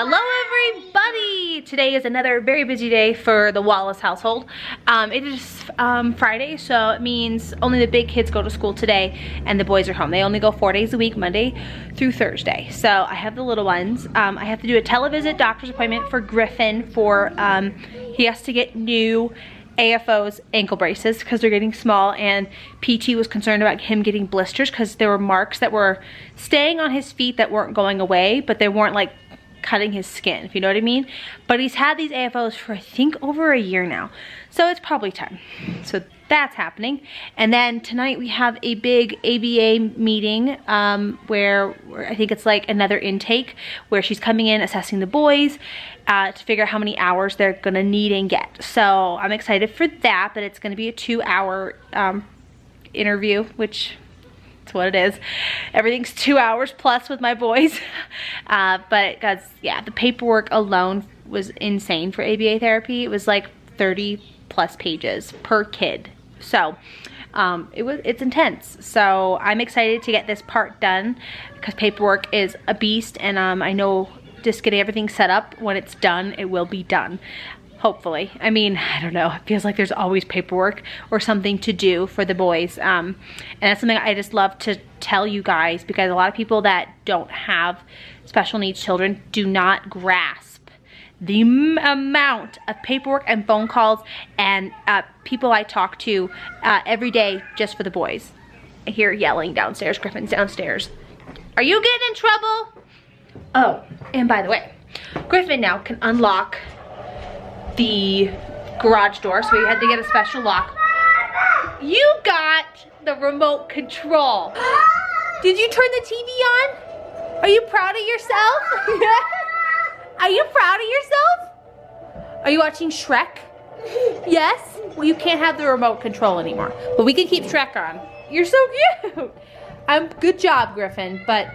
Hello everybody! Today is another very busy day for the Wallace household. It is Friday, so it means only the big kids go to school today and the boys are home. They only go 4 days a week, Monday through Thursday. So I have the little ones. I have to do a televisit doctor's appointment for Griffin for, he has to get new AFO's ankle braces because they're getting small, and PT was concerned about him getting blisters because there were marks that were staying on his feet that weren't going away, but they weren't like cutting his skin, if you know what I mean. But he's had these AFOs for I think over a year now, so it's probably time. So that's happening. And then tonight we have a big ABA meeting where I think it's like another intake where she's coming in assessing the boys to figure out how many hours they're gonna need and get. So I'm excited for that, but it's gonna be a 2-hour interview, which that's what it is. Everything's 2 hours plus with my boys. But guys, yeah, the paperwork alone was insane for ABA therapy. It was like 30 plus pages per kid. So it's intense. So I'm excited to get this part done because paperwork is a beast, and I know just getting everything set up, when it's done, it will be done. Hopefully. I mean, I don't know. It feels like there's always paperwork or something to do for the boys. And that's something I just love to tell you guys, because a lot of people that don't have special needs children do not grasp the amount of paperwork and phone calls and people I talk to every day just for the boys. I hear yelling downstairs. Griffin's downstairs. Are you getting in trouble? Oh, and by the way, Griffin now can unlock the garage door, so we had to get a special lock. You got the remote control. Did you turn the TV on? Are you proud of yourself? Are you proud of yourself? Are you watching Shrek? Yes? Well, you can't have the remote control anymore, but we can keep Shrek on. You're so cute. Good job, Griffin, but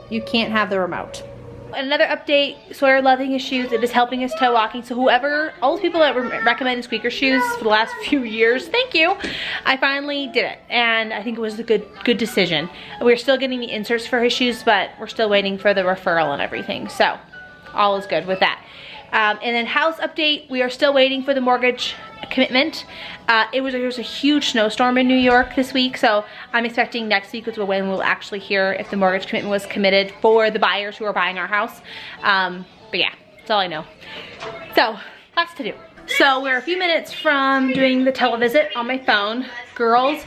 you can't have the remote. Another update, Sawyer loving his shoes. It is helping his toe walking. So all those people that were recommending squeaker shoes for the last few years, thank you. I finally did it, and I think it was a good decision. We're still getting the inserts for his shoes, but we're still waiting for the referral and everything. So all is good with that. And then house update, we are still waiting for the mortgage commitment. There was a huge snowstorm in New York this week, so I'm expecting next week is when we'll actually hear if the mortgage commitment was committed for the buyers who are buying our house. But yeah, that's all I know. So, lots to do. So we're a few minutes from doing the televisit on my phone. Girls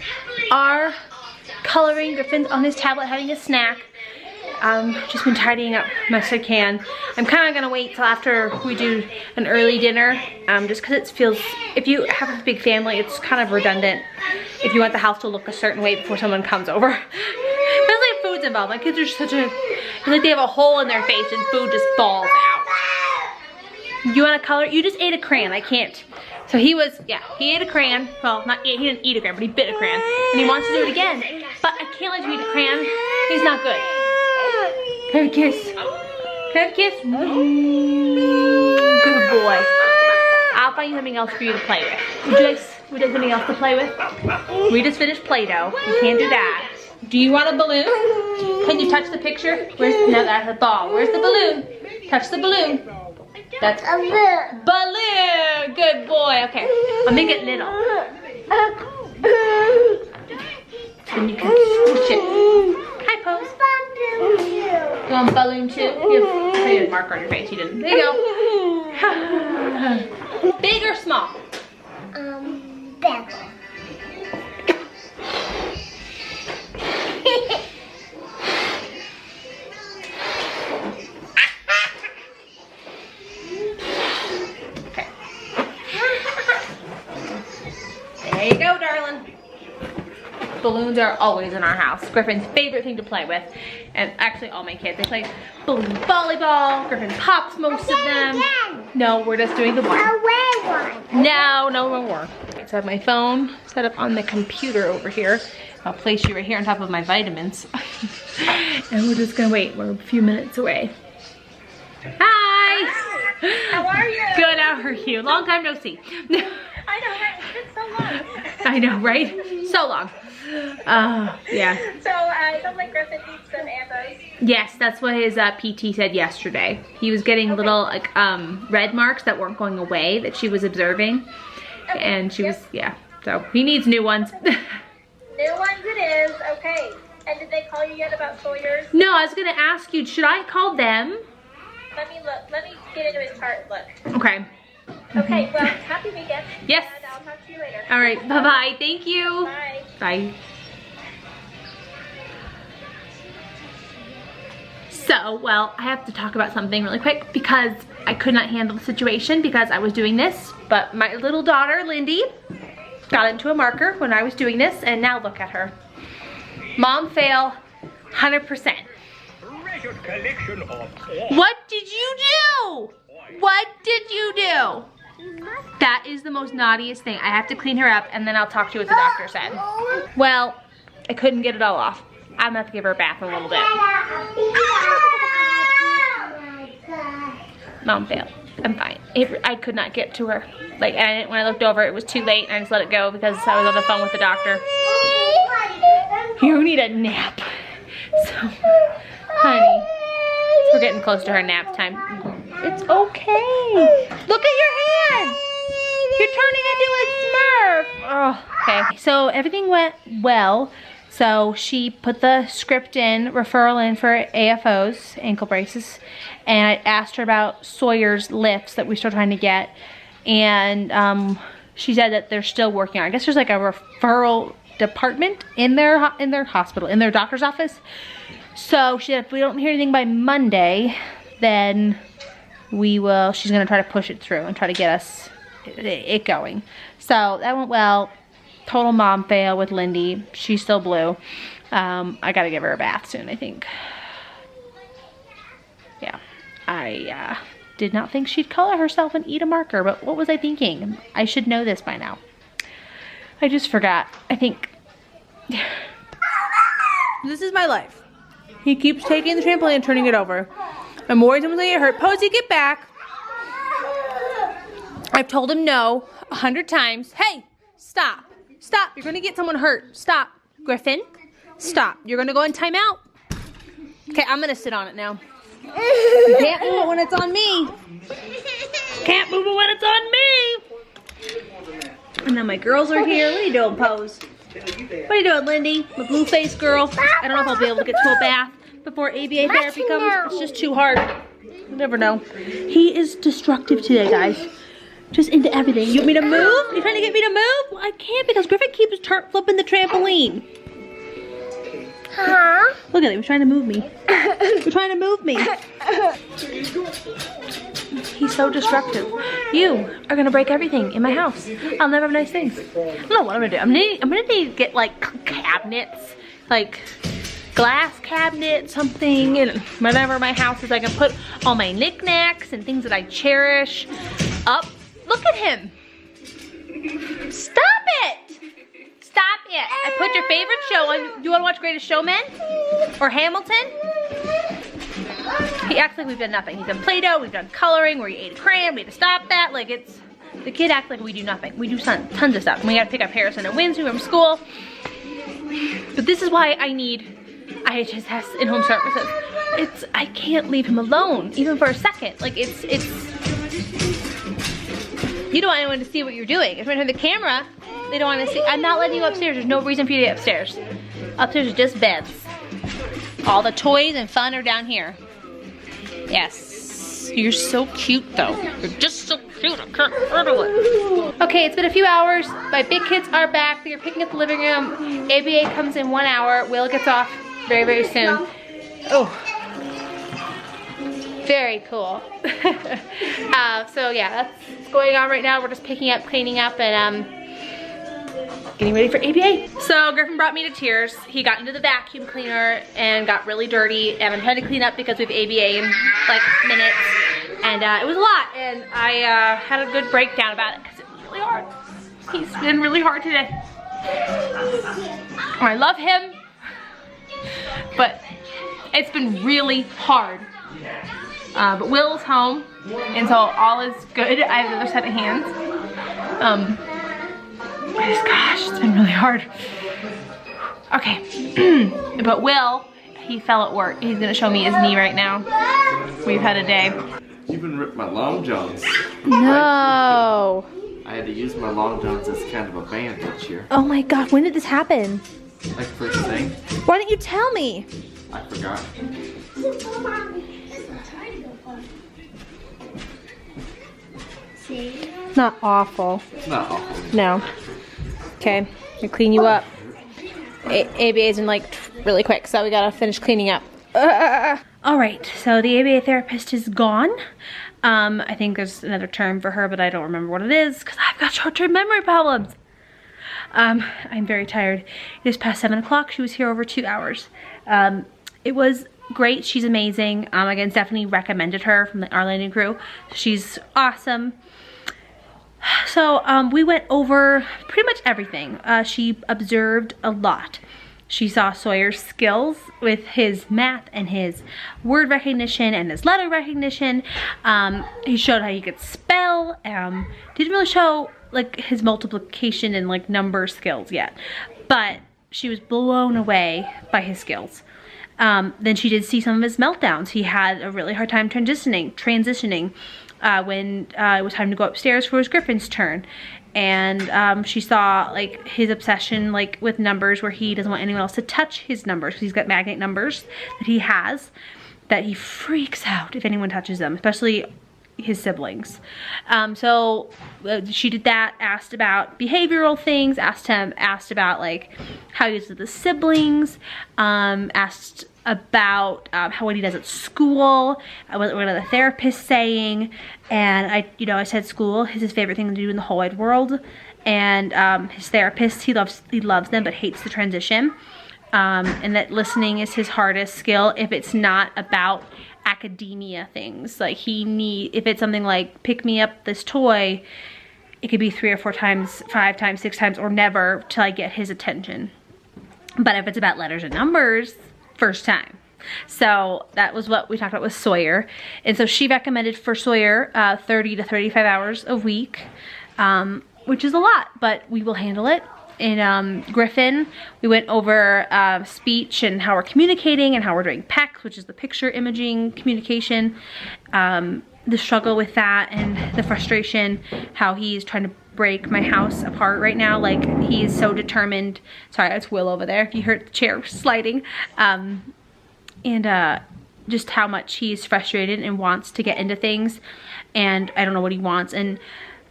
are coloring. Griffin's on his tablet having a snack. Just been tidying up most I can. I'm kind of gonna wait till after we do an early dinner, just because it feels, if you have a big family, it's kind of redundant if you want the house to look a certain way before someone comes over. Especially if food's involved. My kids are it's like they have a hole in their face and food just falls out. You want to color? You just ate a crayon. I can't. So he ate a crayon. Well, he didn't eat a crayon, but he bit a crayon, and he wants to do it again. But I can't let you eat a crayon. He's not good. Can I have a kiss? Can I have a kiss? Good boy. I'll find you something else for you to play with. Would you like something else to play with? We just finished Play-Doh. You can't do that. Do you want a balloon? Can you touch the picture? No, that's a ball. Where's the balloon? Touch the balloon. That's a balloon. Good boy. Okay. I'll make it little. And you can squish it. Hi, Pose. You want a balloon too? You have a marker on your face. You didn't. There you go. Big or small? Big. Okay. There you go, darling. Balloons are always in our house. Griffin's favorite thing to play with. And actually all my kids, they play balloon volleyball. Griffin pops most of them. No, we're just doing the one. No more. So I have my phone set up on the computer over here. I'll place you right here on top of my vitamins. And we're just gonna wait. We're a few minutes away. Hi! How are you? Good, how are you? Long time no see. I know, it's been so long. I know, right? So long. Yeah. So, it sounds like Griffin needs some AFOs. Yes, that's what his PT said yesterday. He was getting little like red marks that weren't going away that she was observing. Okay. And she was, yeah. So he needs new ones. New ones it is. Okay. And did they call you yet about Sawyer's? No, I was gonna ask you, should I call them? Let me look. Let me get into his chart and look. Okay. Okay, well, happy weekend. Yes. And I'll talk to you later. All right, bye-bye. Thank you. Bye. Bye. So, well, I have to talk about something really quick because I could not handle the situation because I was doing this, but my little daughter, Lindy, got into a marker when I was doing this, and now look at her. Mom fail, 100%. What did you do? What did you do? That is the most naughtiest thing. I have to clean her up and then I'll talk to you what the doctor said. Well, I couldn't get it all off. I'm gonna have to give her a bath in a little bit. Mom failed. I'm fine. I could not get to her. Like, and when I looked over, it was too late and I just let it go because I was on the phone with the doctor. You need a nap. So, honey, we're getting close to her nap time. It's okay. Look at your hand. You're turning into a Smurf. Oh, okay. So everything went well. So she put the script in, referral in for AFOs, ankle braces. And I asked her about Sawyer's lifts that we're still trying to get. And she said that they're still working on it. I guess there's like a referral department in their hospital, in their doctor's office. So she said if we don't hear anything by Monday, then she's gonna try to push it through and try to get us it going. So that went well. Total mom fail with Lindy. She's still blue. I gotta give her a bath soon, I think. Yeah, I did not think she'd color herself and eat a marker, but what was I thinking? I should know this by now. I just forgot. I think this is my life. He keeps taking the trampoline and turning it over. I'm worried someone's gonna get hurt. Posey, get back. I've told him no 100 times. Hey, stop. Stop. You're gonna get someone hurt. Stop. Griffin, stop. You're gonna go in timeout. Okay, I'm gonna sit on it now. You can't move it when it's on me. Can't move it when it's on me. And then my girls are here. What are you doing, Pose? What are you doing, Lindy? My blue face girl. I don't know if I'll be able to get to a bath before ABA therapy comes. It's just too hard. You never know. He is destructive today, guys. Just into everything. You want me to move? You trying to get me to move? Well, I can't because Griffin keeps flipping the trampoline. Huh? Look at him. He's trying to move me. You're trying to move me. He's so destructive. You are gonna break everything in my house. I'll never have nice things. I don't know what I'm gonna do. I'm gonna need to get like cabinets, like glass cabinet, something, and whenever my house is, I can put all my knickknacks and things that I cherish up. Look at him. Stop it. Stop it. I put your favorite show on. Do you want to watch Greatest Showman? Or Hamilton? He acts like we've done nothing. He's done Play-Doh, we've done coloring, we ate a crayon, we had to stop that. Like the kid acts like we do nothing. We do tons of stuff. We gotta pick up Harrison and Winston from school. But this is why I need IHSS in-home services. I can't leave him alone, even for a second. Like you don't want anyone to see what you're doing. If you're on the camera, they don't want to see. I'm not letting you upstairs. There's no reason for you to get upstairs. Upstairs is just beds. All the toys and fun are down here. Yes. You're so cute though. You're just so cute. I can't handle it. Okay, it's been a few hours. My big kids are back. They're picking up the living room. ABA comes in 1 hour. Will gets off very, very soon. Oh. Very cool. So yeah, that's what's going on right now. We're just picking up, cleaning up, and getting ready for ABA. So Griffin brought me to tears. He got into the vacuum cleaner and got really dirty, and I'm trying to clean up because we have ABA in like minutes, and it was a lot, and I had a good breakdown about it because it was really hard. He's been really hard today. I love him, but it's been really hard. But Will's home, and so all is good. I have another set of hands. Gosh, it's been really hard. Okay, but Will, he fell at work. He's gonna show me his knee right now. We've had a day. You even ripped my long johns. No. I had to use my long johns as kind of a bandage here. Oh my God, when did this happen? Like first thing, Why didn't you tell me? I forgot. Not awful. It's not awful. No. Okay, I clean you up. ABA's been like really quick, so we gotta finish cleaning up. All right, so the ABA therapist is gone. I think there's another term for her, but I don't remember what it is because I've got short-term memory problems. I'm very tired. It is past 7 o'clock. She was here over 2 hours. It was great. She's amazing. Again, Stephanie recommended her from our landing crew. She's awesome. So we went over pretty much everything. She observed a lot. She saw Sawyer's skills with his math and his word recognition and his letter recognition. He showed how he could spell. Didn't really show like his multiplication and like number skills yet, but she was blown away by his skills. Then she did see some of his meltdowns. He had a really hard time transitioning when it was time to go upstairs for his Griffin's turn. And she saw like his obsession like with numbers, where he doesn't want anyone else to touch his numbers because he's got magnet numbers that he has, that he freaks out if anyone touches them, especially his siblings. So she did that, asked about behavioral things, asked about like how he is with the siblings, asked about what he does at school, what are the therapists saying, and I said school is his favorite thing to do in the whole wide world, and his therapist, he loves them but hates the transition, and that listening is his hardest skill if it's not about academia things. Like if it's something like pick me up this toy, it could be 3 or 4 times, 5 times, 6 times, or never till I get his attention. But if it's about letters and numbers, first time. So that was what we talked about with Sawyer. And so she recommended for Sawyer 30 to 35 hours a week, which is a lot, but we will handle it. In Griffin, we went over speech and how we're communicating and how we're doing PECs, which is the picture imaging communication, the struggle with that and the frustration, how he's trying to break my house apart right now. Like, he is so determined. Sorry, that's Will over there if you heard the chair sliding. Just how much he's frustrated and wants to get into things, and I don't know what he wants. And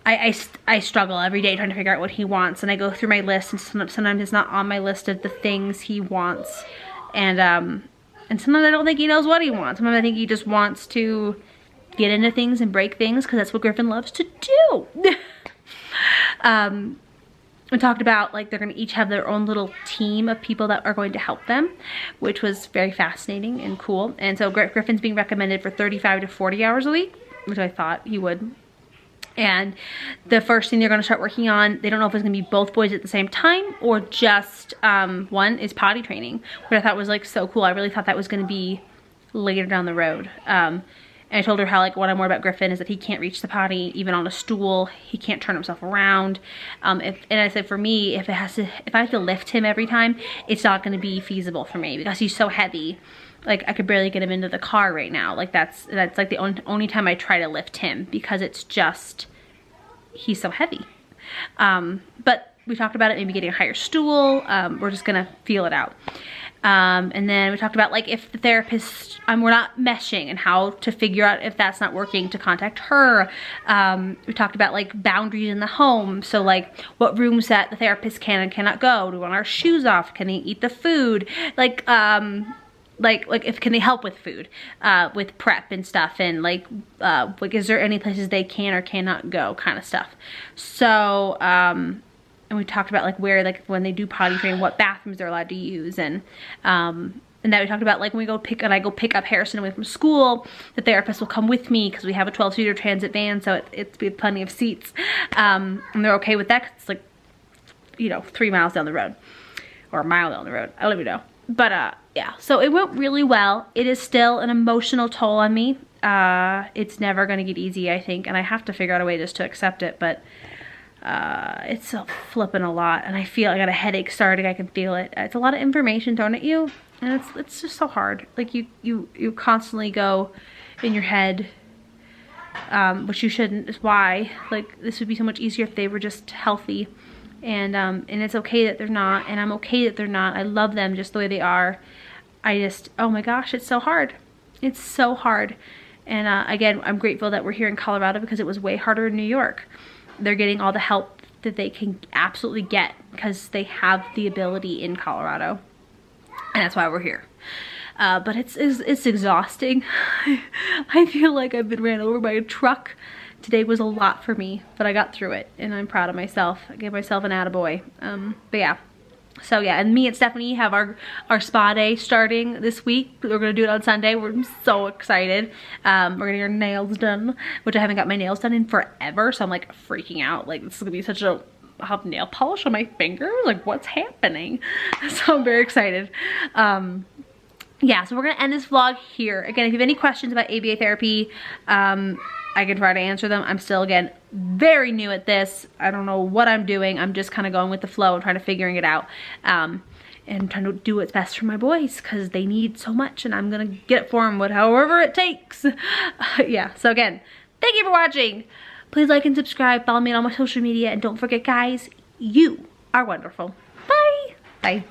I struggle every day trying to figure out what he wants, and I go through my list, and sometimes it's not on my list of the things he wants, and sometimes I don't think he knows what he wants. Sometimes I think he just wants to get into things and break things because that's what Griffin loves to do. We talked about like they're going to each have their own little team of people that are going to help them, which was very fascinating and cool. And so Griffin's being recommended for 35 to 40 hours a week, which I thought he would. And the first thing they're going to start working on, they don't know if it's going to be both boys at the same time or just one, is potty training, which I thought was like so cool. I really thought that was going to be later down the road. And I told her how like what I more about Griffin is that he can't reach the potty even on a stool. He can't turn himself around. And I said for me, if I have to lift him every time, it's not going to be feasible for me because he's so heavy. Like, I could barely get him into the car right now. Like, that's like the only time I try to lift him because it's just, he's so heavy. But we talked about it, maybe getting a higher stool. We're just gonna feel it out. And then we talked about like if the therapist, we're not meshing and how to figure out if that's not working to contact her. We talked about like boundaries in the home. So like what rooms that the therapist can and cannot go. Do we want our shoes off? Can they eat the food? Like if can they help with food, with prep and stuff, and like is there any places they can or cannot go, kind of stuff. So and we talked about like where, like when they do potty training, what bathrooms they're allowed to use, and then we talked about like when I go pick up Harrison away from school, the therapist will come with me because we have a 12-seater transit van, so it's we have plenty of seats, and they're okay with that 'cause it's like, 3 miles down the road or a mile down the road. I don't even know. But yeah, so it went really well. It is still an emotional toll on me. It's never going to get easy, I think, and I have to figure out a way just to accept it. But It's so flipping a lot, and I feel I got a headache starting. I can feel it. It's a lot of information thrown at you, and it's just so hard. Like you constantly go in your head, which you shouldn't. Is why, like, this would be so much easier if they were just healthy, and it's okay that they're not, and I'm okay that they're not. I love them just the way they are. I just, oh my gosh, it's so hard. It's so hard. And again, I'm grateful that we're here in Colorado because it was way harder in New York. They're getting all the help that they can absolutely get because they have the ability in Colorado. And that's why we're here. But it's exhausting. I feel like I've been ran over by a truck. Today was a lot for me, but I got through it, and I'm proud of myself. I gave myself an attaboy. But yeah. So yeah, and me and Stephanie have our spa day starting this week. We're gonna do it on Sunday. We're so excited. We're gonna get our nails done, which I haven't got my nails done in forever, so I'm like freaking out. Like, this is gonna be such a, I'll have nail polish on my fingers. Like, what's happening? So I'm very excited. Yeah, so we're gonna end this vlog here. Again, if you have any questions about ABA therapy, I can try to answer them. I'm still, again, very new at this. I don't know what I'm doing. I'm just kind of going with the flow and trying to figuring it out. And trying to do what's best for my boys because they need so much, and I'm gonna get it for them however it takes. Yeah, so again, thank you for watching. Please like and subscribe. Follow me on all my social media. And don't forget, guys, you are wonderful. Bye. Bye.